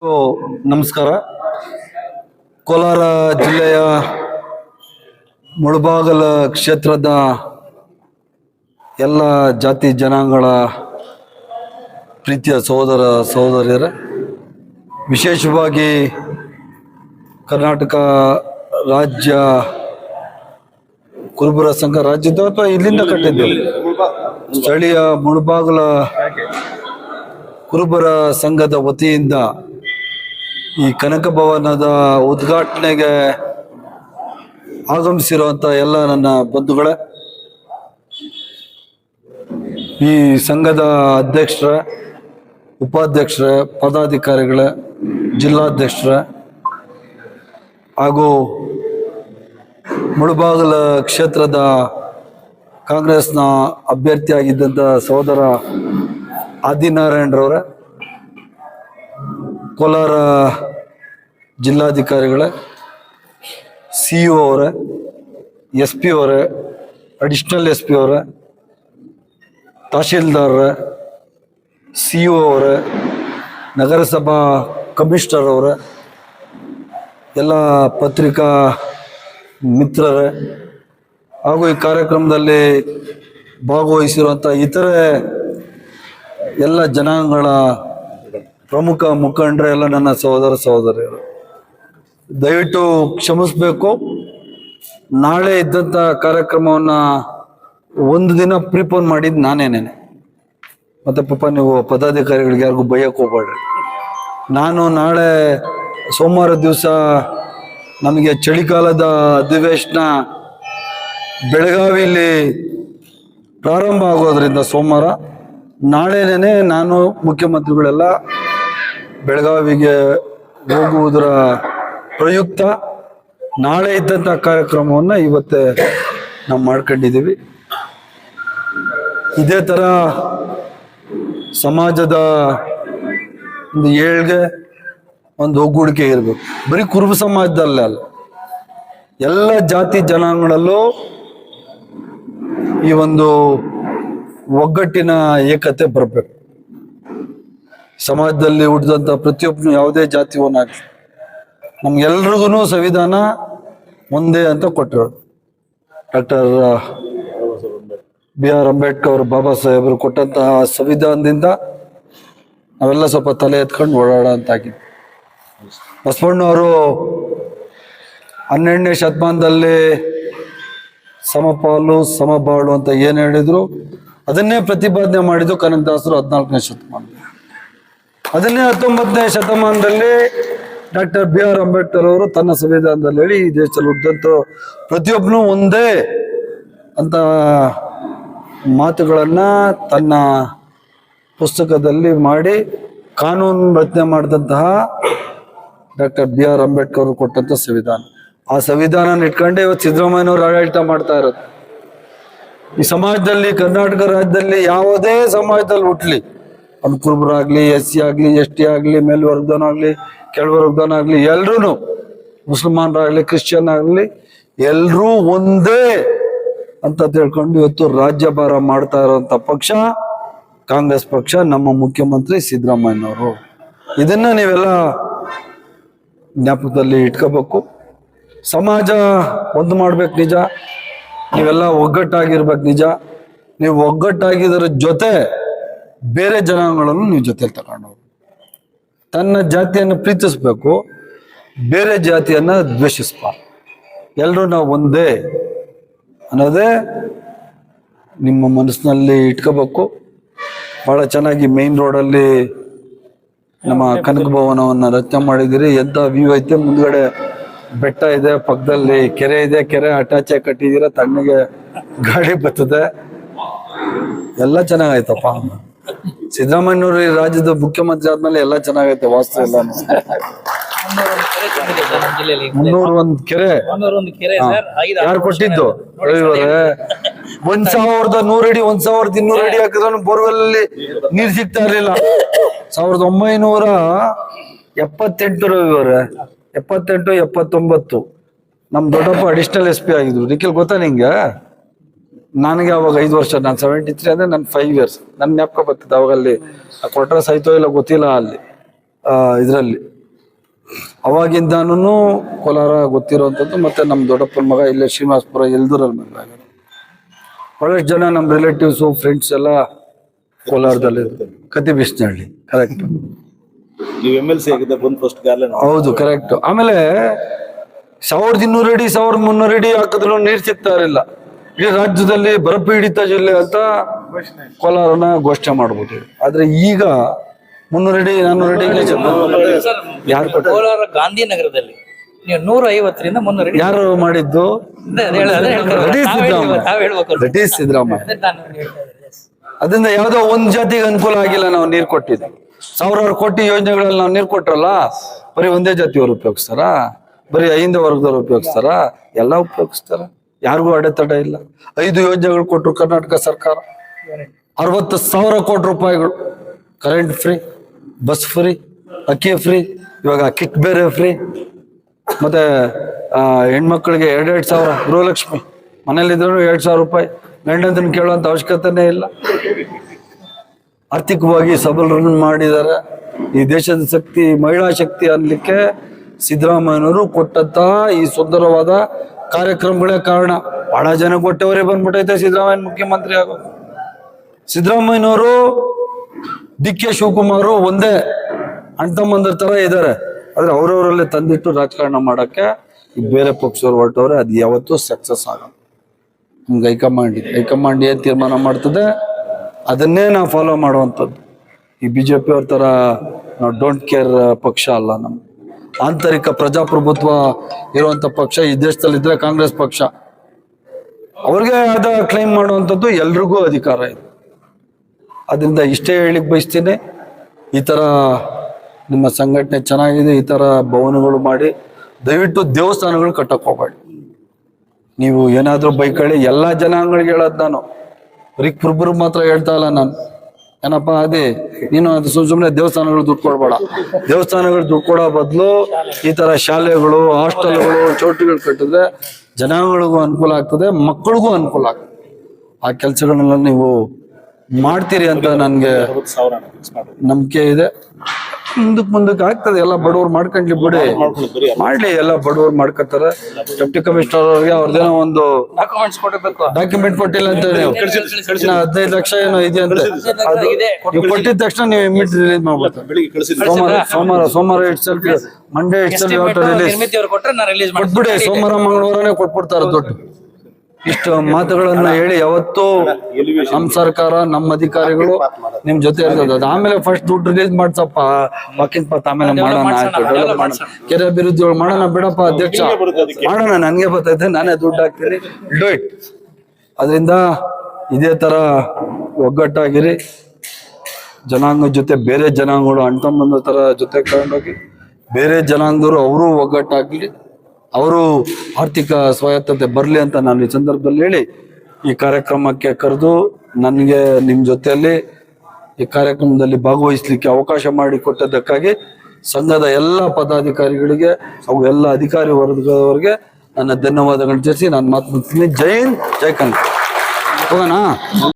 ನಮಸ್ಕಾರ. ಕೋಲಾರ ಜಿಲ್ಲೆಯ ಮುಳಬಾಗಲ ಕ್ಷೇತ್ರದ ಎಲ್ಲ ಜಾತಿ ಜನಾಂಗಗಳ ಪ್ರೀತಿಯ ಸಹೋದರ ಸಹೋದರಿಯರೇ, ವಿಶೇಷವಾಗಿ ಕರ್ನಾಟಕ ರಾಜ್ಯ ಕುರುಬರ ಸಂಘ ರಾಜ್ಯದ ಅಥವಾ ಇಲ್ಲಿಂದ ಕಟ್ಟಿದ್ದೇವೆ ಸ್ಥಳೀಯ ಮುಳಬಾಗಲ ಕುರುಬರ ಸಂಘದ ವತಿಯಿಂದ ಈ ಕನಕ ಭವನದ ಉದ್ಘಾಟನೆಗೆ ಆಗಮಿಸಿರುವಂಥ ಎಲ್ಲ ನನ್ನ ಬಂಧುಗಳೇ, ಈ ಸಂಘದ ಅಧ್ಯಕ್ಷರ, ಉಪಾಧ್ಯಕ್ಷರ, ಪದಾಧಿಕಾರಿಗಳ, ಜಿಲ್ಲಾಧ್ಯಕ್ಷರ ಹಾಗೂ ಮುಳಬಾಗಲ ಕ್ಷೇತ್ರದ ಕಾಂಗ್ರೆಸ್ನ ಅಭ್ಯರ್ಥಿಯಾಗಿದ್ದಂಥ ಸಹೋದರ ಆದಿನಾರಾಯಣರವರ, ಕೋಲಾರ ಜಿಲ್ಲಾಧಿಕಾರಿಗಳೇ, CEO ಅವರೇ, SP ಅವರೇ, ಅಡಿಷ್ನಲ್ SP ಅವರೇ, ತಹಶೀಲ್ದಾರರೇ, CO ಅವರೇ, ನಗರಸಭಾ ಕಮಿಷನರ್ ಅವರೇ, ಎಲ್ಲ ಪತ್ರಿಕಾ ಮಿತ್ರರೇ ಹಾಗೂ ಈ ಕಾರ್ಯಕ್ರಮದಲ್ಲಿ ಭಾಗವಹಿಸಿರುವಂಥ ಇತರೆ ಎಲ್ಲ ಜನಾಂಗಗಳ ಪ್ರಮುಖ ಮುಖಂಡರೇ, ಎಲ್ಲ ನನ್ನ ಸಹೋದರ ಸಹೋದರಿಯರು, ದಯವಿಟ್ಟು ಕ್ಷಮಿಸಬೇಕು. ನಾಳೆ ಇದ್ದಂಥ ಕಾರ್ಯಕ್ರಮವನ್ನು ಒಂದು ದಿನ ಪ್ರಿಪೋನ್ ಮಾಡಿದ್ದು ನಾನೇನೇನೆ. ಮತ್ತು ಪಾಪ ನೀವು ಪದಾಧಿಕಾರಿಗಳಿಗೆ ಯಾರಿಗೂ ಬೈಯಕ್ಕೆ ಹೋಗ್ಬೇಡ್ರಿ. ನಾನು ನಾಳೆ ಸೋಮವಾರ ದಿವಸ ನಮಗೆ ಚಳಿಗಾಲದ ಅಧಿವೇಶನ ಬೆಳಗಾವಿಯಲ್ಲಿ ಪ್ರಾರಂಭ ಆಗೋದ್ರಿಂದ ಸೋಮವಾರ ನಾಳೆನೇ ನಾನು ಮುಖ್ಯಮಂತ್ರಿಗಳೆಲ್ಲ ಬೆಳಗಾವಿಗೆ ಹೋಗುವುದರ ಪ್ರಯುಕ್ತ ನಾಳೆ ಇದ್ದಂಥ ಕಾರ್ಯಕ್ರಮವನ್ನು ಇವತ್ತೇ ನಾವು ಮಾಡ್ಕೊಂಡಿದ್ದೀವಿ. ಇದೇ ಥರ ಸಮಾಜದ ಒಂದು ಏಳ್ಗೆ, ಒಂದು ಒಗ್ಗೂಡಿಕೆ ಇರಬೇಕು. ಬರೀ ಕುರುಬ ಸಮಾಜದಲ್ಲೇ ಅಲ್ಲ, ಎಲ್ಲ ಜಾತಿ ಜನಾಂಗಗಳಲ್ಲೂ ಈ ಒಂದು ಒಗ್ಗಟ್ಟಿನ ಏಕತೆ ಬರಬೇಕು. ಸಮಾಜದಲ್ಲಿ ಹುಟ್ಟಿದಂಥ ಪ್ರತಿಯೊಬ್ಬನು ಯಾವುದೇ ಜಾತಿಯವನಾಗಲಿ ನಮ್ಗೆಲ್ರಿಗೂ ಸಂವಿಧಾನ ಒಂದೇ ಅಂತ ಕೊಟ್ಟಿರೋದು. ಡಾಕ್ಟರ್ BR ಅಂಬೇಡ್ಕರ್ ಬಾಬಾ ಸಾಹೇಬರು ಕೊಟ್ಟಂತಹ ಸಂವಿಧಾನದಿಂದ ನಾವೆಲ್ಲ ಸ್ವಲ್ಪ ತಲೆ ಎತ್ಕೊಂಡು ಓಡಾಡೋ ಅಂತಾಗಿದ್ದು. ಬಸವಣ್ಣವರು 12ನೇ ಶತಮಾನದಲ್ಲಿ ಸಮಪಾಲು ಸಮಬಾಳು ಅಂತ ಏನು ಹೇಳಿದ್ರು ಅದನ್ನೇ ಪ್ರತಿಪಾದನೆ ಮಾಡಿದ್ದು ಕನಕದಾಸರು 14ನೇ ಶತಮಾನದಲ್ಲಿ. ಅದನ್ನೇ 19ನೇ ಶತಮಾನದಲ್ಲಿ ಡಾಕ್ಟರ್ BR ಅಂಬೇಡ್ಕರ್ ಅವರು ತನ್ನ ಸಂವಿಧಾನದಲ್ಲಿ ಹೇಳಿ ಈ ದೇಶದಲ್ಲಿ ಹುಟ್ಟಿದಂಥ ಪ್ರತಿಯೊಬ್ಬನು ಒಂದೇ ಅಂತ ಮಾತುಗಳನ್ನ ತನ್ನ ಪುಸ್ತಕದಲ್ಲಿ ಮಾಡಿ ಕಾನೂನು ರಚನೆ ಮಾಡಿದಂತಹ ಡಾಕ್ಟರ್ BR ಅಂಬೇಡ್ಕರ್ ಅವರು ಕೊಟ್ಟಂಥ ಸಂವಿಧಾನ. ಆ ಸಂವಿಧಾನ ಇಟ್ಕೊಂಡೆ ಇವತ್ತು ಸಿದ್ದರಾಮಯ್ಯನವರು ಆಡಳಿತ ಮಾಡ್ತಾ ಇರೋದು. ಈ ಸಮಾಜದಲ್ಲಿ, ಕರ್ನಾಟಕ ರಾಜ್ಯದಲ್ಲಿ ಯಾವುದೇ ಸಮಾಜದಲ್ಲಿ ಹುಟ್ಲಿ, ಅವ್ನು ಕುರುಬರಾಗ್ಲಿ, SC ಆಗಲಿ, ST ಆಗಲಿ, ಮೇಲ್ವರ್ಗದವನಾಗ್ಲಿ, ಕೆಳವರ್ಗದವನಾಗ್ಲಿ, ಎಲ್ರೂ, ಮುಸಲ್ಮಾನರಾಗಲಿ, ಕ್ರಿಶ್ಚಿಯನ್ ಆಗಲಿ, ಎಲ್ಲರೂ ಒಂದೇ ಅಂತ ತಿಳ್ಕೊಂಡು ಇವತ್ತು ರಾಜ್ಯಭಾರ ಮಾಡ್ತಾ ಇರೋಂಥ ಪಕ್ಷ ಕಾಂಗ್ರೆಸ್ ಪಕ್ಷ, ನಮ್ಮ ಮುಖ್ಯಮಂತ್ರಿ ಸಿದ್ದರಾಮಯ್ಯನವರು. ಇದನ್ನ ನೀವೆಲ್ಲ ಜ್ಞಾಪಕದಲ್ಲಿ ಇಟ್ಕೋಬೇಕು. ಸಮಾಜ ಒಂದು ಮಾಡ್ಬೇಕು ನಿಜ, ನೀವೆಲ್ಲ ಒಗ್ಗಟ್ಟಾಗಿರ್ಬೇಕು ನಿಜ. ನೀವು ಒಗ್ಗಟ್ಟಾಗಿದ್ದರ ಜೊತೆ ಬೇರೆ ಜನಾಂಗಗಳನ್ನು ನೀವು ಜೊತೆಲಿ ತಗೊಂಡು ತನ್ನ ಜಾತಿಯನ್ನು ಪ್ರೀತಿಸ್ಬೇಕು, ಬೇರೆ ಜಾತಿಯನ್ನು ದ್ವೇಷಿಸ್ಬಾರ್ದು. ಎಲ್ಲರೂ ನಾವು ಒಂದೇ ಅನ್ನೋದೇ ನಿಮ್ಮ ಮನಸ್ಸಿನಲ್ಲಿ ಇಟ್ಕೋಬೇಕು. ಭಾಳ ಚೆನ್ನಾಗಿ ಮೇನ್ ರೋಡಲ್ಲಿ ನಮ್ಮ ಕನಕ ಭವನವನ್ನು ರಚನೆ ಮಾಡಿದ್ದೀರಿ. ಎಂಥ ವ್ಯೂ ಐತೆ, ಮುಂದ್ಗಡೆ ಬೆಟ್ಟ ಇದೆ, ಪಕ್ಕದಲ್ಲಿ ಕೆರೆ ಇದೆ, ಕೆರೆ ಅಟ್ಯಾಚ್ ಆಗಿ ಕಟ್ಟಿದ್ದೀರ, ತಣ್ಣಗೆ ಗಾಡಿ ಬರ್ತದೆ, ಎಲ್ಲ ಚೆನ್ನಾಗೈತಪ್ಪ. ಸಿದ್ದರಾಮಯ್ಯನವರು ಈ ರಾಜ್ಯದ ಮುಖ್ಯಮಂತ್ರಿ ಆದ್ಮೇಲೆ ಎಲ್ಲ ಚೆನ್ನಾಗೈತೆ, ವಾಸ್ತು ಎಲ್ಲ. 301 ಕೆರೆ ಯಾರು ಕೊಟ್ಟಿದ್ದು? 1100 ಅಡಿ 1200 ಅಡಿ ಹಾಕಿದ್ರು ಬೋರ್ವೆಲ್ ಅಲ್ಲಿ ನೀರ್ ಸಿಗ್ತಾ ಇರ್ಲಿಲ್ಲ. 1978 ರವಿವರೆ 78, 79 ನಮ್ ದೊಡ್ಡಪ್ಪ ಅಡಿಷನಲ್ SP ಆಗಿದ್ರು. ನಿಖಿಲ್ ಗೊತ್ತಾ ನಿಂಗೆ? ನನಗೆ ಅವಾಗ 5 ವರ್ಷ, ನಾನು 73 ಅಂದ್ರೆ ನನ್ 5 years. ನನ್ ಜ್ಞಾಪಕ ಬರ್ತದೆ ಅವಾಗ. ಅಲ್ಲಿ ಕೊಟ್ರೆ ಸಾಯ್ತೋ ಇಲ್ಲ ಗೊತ್ತಿಲ್ಲ. ಅಲ್ಲಿ ಇದರಲ್ಲಿ ಅವಾಗಿಂದಾನು ಕೋಲಾರ ಗೊತ್ತಿರುವಂಥದ್ದು. ಮತ್ತೆ ನಮ್ಮ ದೊಡ್ಡಪ್ಪನ ಮಗ ಇಲ್ಲೇ ಶ್ರೀನಿವಾಸಪುರ ಎಲ್ದೂರಲ್ಲಿ ಮದುವೆ ಆಗೋದು. ಬಹಳಷ್ಟು ಜನ ನಮ್ಮ ರಿಲೇಟಿವ್ಸು ಫ್ರೆಂಡ್ಸ್ ಎಲ್ಲ ಕೋಲಾರದಲ್ಲಿ ಕತಿಬಿಸ್ನಹಳ್ಳಿ. ಕರೆಕ್ಟ್. ನೀವು MLC ಆಗಿದ್ದ ಬಂದು ಫಸ್ಟ್ ಗಾರ್ಲೆಂಡ್. ಹೌದು ಕರೆಕ್ಟ್. ಆಮೇಲೆ 1200 ಅಡಿ 1300 ಅಡಿ ಹಾಕಿದ್ರು ನೀರು ಸಿಗ್ತಾ ಇರಲಿಲ್ಲ. ಇಡೀ ರಾಜ್ಯದಲ್ಲಿ ಬರಪೀಡಿತ ಜಿಲ್ಲೆ ಅಂತ ಕೋಲಾರನ ಘೋಷಣೆ ಮಾಡ್ಬೋದು. ಆದ್ರೆ ಈಗ 300 ಅಡಿ 400 ಅಡಿ ಯಾರು ಕೊಟ್ಟ? ಕೋಲಾರ ಗಾಂಧಿನಗರದಲ್ಲಿ ನೀವು 150ರಿಂದ 300 ಅಡಿ ಯಾರು ಮಾಡಿದ್ದು? That is Siddaramaiah. ಅದರಿಂದ ಯಾವ್ದೋ ಒಂದ್ ಜಾತಿಗೆ ಅನುಕೂಲ ಆಗಿಲ್ಲ. ನಾವು ನೀರು ಕೊಟ್ಟಿದ್ದು ಸಾವಿರಾರು ಕೋಟಿ ಯೋಜನೆಗಳಲ್ಲಿ ನಾವು ನೀರು ಕೊಟ್ರಲ್ಲ. ಬರೀ ಒಂದೇ ಜಾತಿಯವರು ಉಪಯೋಗಿಸ್ತಾರ? ಬರೀ 5 ವರ್ಗದವ್ರು ಉಪಯೋಗಿಸ್ತಾರ? ಎಲ್ಲ ಉಪಯೋಗಿಸ್ತಾರ. ಯಾರಿಗೂ ಅಡೆತಡೆ ಇಲ್ಲ. 5 ಯೋಜನೆಗಳು ಕೊಟ್ಟರು ಕರ್ನಾಟಕ ಸರ್ಕಾರ. 60,000 ಕೋಟಿ ರೂಪಾಯಿಗಳು. ಕರೆಂಟ್ ಫ್ರೀ, ಬಸ್ ಫ್ರೀ, ಅಕ್ಕಿ ಫ್ರೀ, ಇವಾಗ ಕಿಟ್ ಬೇರೆ ಫ್ರೀ. ಮತ್ತೆ ಹೆಣ್ಮಕ್ಳಿಗೆ 2,000 ಗೃಹಲಕ್ಷ್ಮಿ. ಮನೇಲಿದ್ರು 2,000 ರೂಪಾಯಿ. ಗಂಡಂತನ ಕೇಳುವಂತ ಅವಶ್ಯಕತೆನೇ ಇಲ್ಲ. ಆರ್ಥಿಕವಾಗಿ ಸಬಲರನ್ನು ಮಾಡಿದ್ದಾರೆ. ಈ ದೇಶದ ಶಕ್ತಿ, ಮಹಿಳಾ ಶಕ್ತಿ ಅನ್ಲಿಕ್ಕೆ ಸಿದ್ದರಾಮಯ್ಯನವರು ಕೊಟ್ಟಂತ ಈ ಸುಂದರವಾದ ಕಾರ್ಯಕ್ರಮಗಳೇ ಕಾರಣ. ಬಹಳ ಜನ ಕೊಟ್ಟವರೇ ಬಂದ್ಬಿಟ್ಟೈತೆ ಸಿದ್ದರಾಮಯ್ಯ ಮುಖ್ಯಮಂತ್ರಿ ಆಗೋದು. ಸಿದ್ದರಾಮಯ್ಯನವರು DK ಶಿವಕುಮಾರ್ ಒಂದೇ ಅಣ್ತಮ್ಮಂದ್ರ ತರ ಇದ್ದಾರೆ. ಆದ್ರೆ ಅವ್ರವರಲ್ಲೇ ತಂದಿಟ್ಟು ರಾಜಕಾರಣ ಮಾಡಕ್ಕೆ ಈ ಬೇರೆ ಪಕ್ಷದವ್ರು ಹೊರಟವ್ರೆ. ಅದು ಯಾವತ್ತೂ ಸಕ್ಸಸ್ ಆಗಲ್ಲ. ನಿಮ್ಗೆ ಹೈಕಮಾಂಡ್ ಏನ್ ತೀರ್ಮಾನ ಮಾಡ್ತದೆ ಅದನ್ನೇ ನಾವು ಫಾಲೋ ಮಾಡುವಂಥದ್ದು. ಈ BJP ಅವ್ರ ತರ ನಾವು ಡೋಂಟ್ ಕೇರ್ ಪಕ್ಷ ಅಲ್ಲ. ನಮ್ಮ ಆಂತರಿಕ ಪ್ರಜಾಪ್ರಭುತ್ವ ಇರುವಂತ ಪಕ್ಷ ಈ ದೇಶದಲ್ಲಿದ್ರೆ ಕಾಂಗ್ರೆಸ್ ಪಕ್ಷ. ಅವ್ರಿಗೆ ಆದ ಕ್ಲೈಮ್ ಮಾಡುವಂಥದ್ದು ಎಲ್ರಿಗೂ ಅಧಿಕಾರ ಇದೆ. ಅದರಿಂದ ಇಷ್ಟೇ ಹೇಳಿಕ್ ಬಯಸ್ತೀನಿ, ಈ ತರ ನಿಮ್ಮ ಸಂಘಟನೆ ಚೆನ್ನಾಗಿದೆ. ಈ ತರ ಭವನಗಳು ಮಾಡಿ ದಯವಿಟ್ಟು ದೇವಸ್ಥಾನಗಳು ಕಟ್ಟಕ್ ಹೋಗ್ಬೇಡಿ. ನೀವು ಏನಾದ್ರೂ ಬೈಕಳಿ ಎಲ್ಲಾ ಜನಾಂಗಗಳಿಗೆ ಹೇಳೋದು ನಾನು, ಬರೀ ಕುರುಬರು ಮಾತ್ರ ಹೇಳ್ತಾ ಇಲ್ಲ ನಾನು. ಏನಪ್ಪಾ ಅದೇ ನೀನು ಅದು ಸುಮ್ಮನೆ ದೇವಸ್ಥಾನಗಳು ದುಡ್ಡು ಕೊಡ್ಬೇಡ. ದೇವಸ್ಥಾನಗಳು ದುಡ್ಡು ಕೊಡೋ ಬದಲು ಈ ತರ ಶಾಲೆಗಳು, ಹಾಸ್ಟೆಲ್ಗಳು, ಚೌಟ್ರಿಗಳು ಕಟ್ಟಿದ್ರೆ ಜನಾಂಗಗಳಿಗೂ ಅನುಕೂಲ ಆಗ್ತದೆ, ಮಕ್ಕಳಿಗೂ ಅನುಕೂಲ ಆಗ್ತದೆ. ಆ ಕೆಲಸಗಳನ್ನೆಲ್ಲ ನೀವು ಮಾಡ್ತೀರಿ ಅಂತ ನನ್ಗೆ ನಂಬಿಕೆ ಇದೆ. ಮುಂದಕ್ಕೆ ಆಗ್ತದೆ. ಎಲ್ಲ ಬಡವ್ರು ಮಾಡ್ಕೊಂಡ್ಲಿ ಬಿಡಿ, ಮಾಡ್ಲಿ. ಎಲ್ಲ ಬಡವ್ರು ಮಾಡ್ಕೊತಾರೆ. ಡೆಪ್ಟಿ ಕಮಿಷನರ್ ಅವ್ರಿಗೆ ಅವ್ರದ್ದೇನೋ ಒಂದು ಡಾಕ್ಯುಮೆಂಟ್ ಕೊಟ್ಟಿಲ್ಲ ಅಂತ ನೀವು 15 ಲಕ್ಷ ಏನೋ ಇದೆ ಅಂತ. ನೀವು ಕೊಟ್ಟಿದ ತಕ್ಷಣ ನೀವು ಇಮಿಡಿಯೇಟ್ ರಿಲೀಸ್ ಮಾಡ್ಬಿಡ್ತಾರೆ. ಸೋಮವಾರ ಇಟ್ಸೆಲ್ಫ್, ಮಂಡೇ ಇಟ್ಸೆಲ್ಫ್ ರಿಲೀಸ್ ಕೊಟ್ಬಿಡಿ. ಸೋಮವಾರ ಮಂಗಳವಾರನೇ ಕೊಟ್ಬಿಡ್ತಾರೆ ದುಡ್ಡು. ಇಷ್ಟು ಮಾತುಗಳನ್ನ ಹೇಳಿ ಯಾವತ್ತೂ ನಮ್ಮ ಸರ್ಕಾರ, ನಮ್ಮ ಅಧಿಕಾರಿಗಳು ನಿಮ್ ಜೊತೆ ಇರ್ತದೆ. ಆಮೇಲೆ ಫಸ್ಟ್ ದುಡ್ಡು ರಿಲೀಸ್ ಮಾಡ್ಸಪ್ಪ, ಬಾಕಿನ್ ಪಾತ್ ಆಮೇಲೆ ಮಾಡೋಣ, ಆಯ್ತು ಡೆವಲಪ್ ಮಾಡೋಣ, ಕೆರೆ ಅಭಿವೃದ್ಧಿ ಮಾಡೋಣ, ಬಿಡಪ್ಪ ಅಧ್ಯಕ್ಷ ಮಾಡೋಣ, ನನ್ಗೆ ಬರ್ತೈತೆ, ನಾನೇ ದುಡ್ಡು ಹಾಕ್ತೀನಿ, ಡೂ ಇಟ್. ಅದರಿಂದ ಇದೇ ತರ ಒಗ್ಗಟ್ಟಾಗಿರಿ. ಜನಾಂಗದ ಜೊತೆ ಬೇರೆ ಜನಾಂಗಗಳು ಅಣ್ತಂಬಂದ ತರ ಜೊತೆ ತಗೊಂಡೋಗಿ ಬೇರೆ ಜನಾಂಗದವರು ಅವರು ಒಗ್ಗಟ್ಟಾಗ್ಲಿ, ಅವರು ಆರ್ಥಿಕ ಸ್ವಾಯತ್ತತೆ ಬರಲಿ ಅಂತ ನಾನು ಈ ಸಂದರ್ಭದಲ್ಲಿ ಹೇಳಿ ಈ ಕಾರ್ಯಕ್ರಮಕ್ಕೆ ಕರೆದು ನನಗೆ ನಿಮ್ಮ ಜೊತೆಯಲ್ಲಿ ಈ ಕಾರ್ಯಕ್ರಮದಲ್ಲಿ ಭಾಗವಹಿಸಲಿಕ್ಕೆ ಅವಕಾಶ ಮಾಡಿಕೊಟ್ಟದ್ದಕ್ಕಾಗಿ ಸಂಘದ ಎಲ್ಲ ಪದಾಧಿಕಾರಿಗಳಿಗೆ ಹಾಗೂ ಎಲ್ಲ ಅಧಿಕಾರಿ ವರ್ಗದವರಿಗೆ ನನ್ನ ಧನ್ಯವಾದಗಳು ತಿಳಿಸಿ ನಾನು ಮಾತು ಮುಗಿಸ್ತೀನಿ. ಜೈ ಹಿಂದ್, ಜೈ ಕನ್ನಡ. ಹೋಗೋಣ.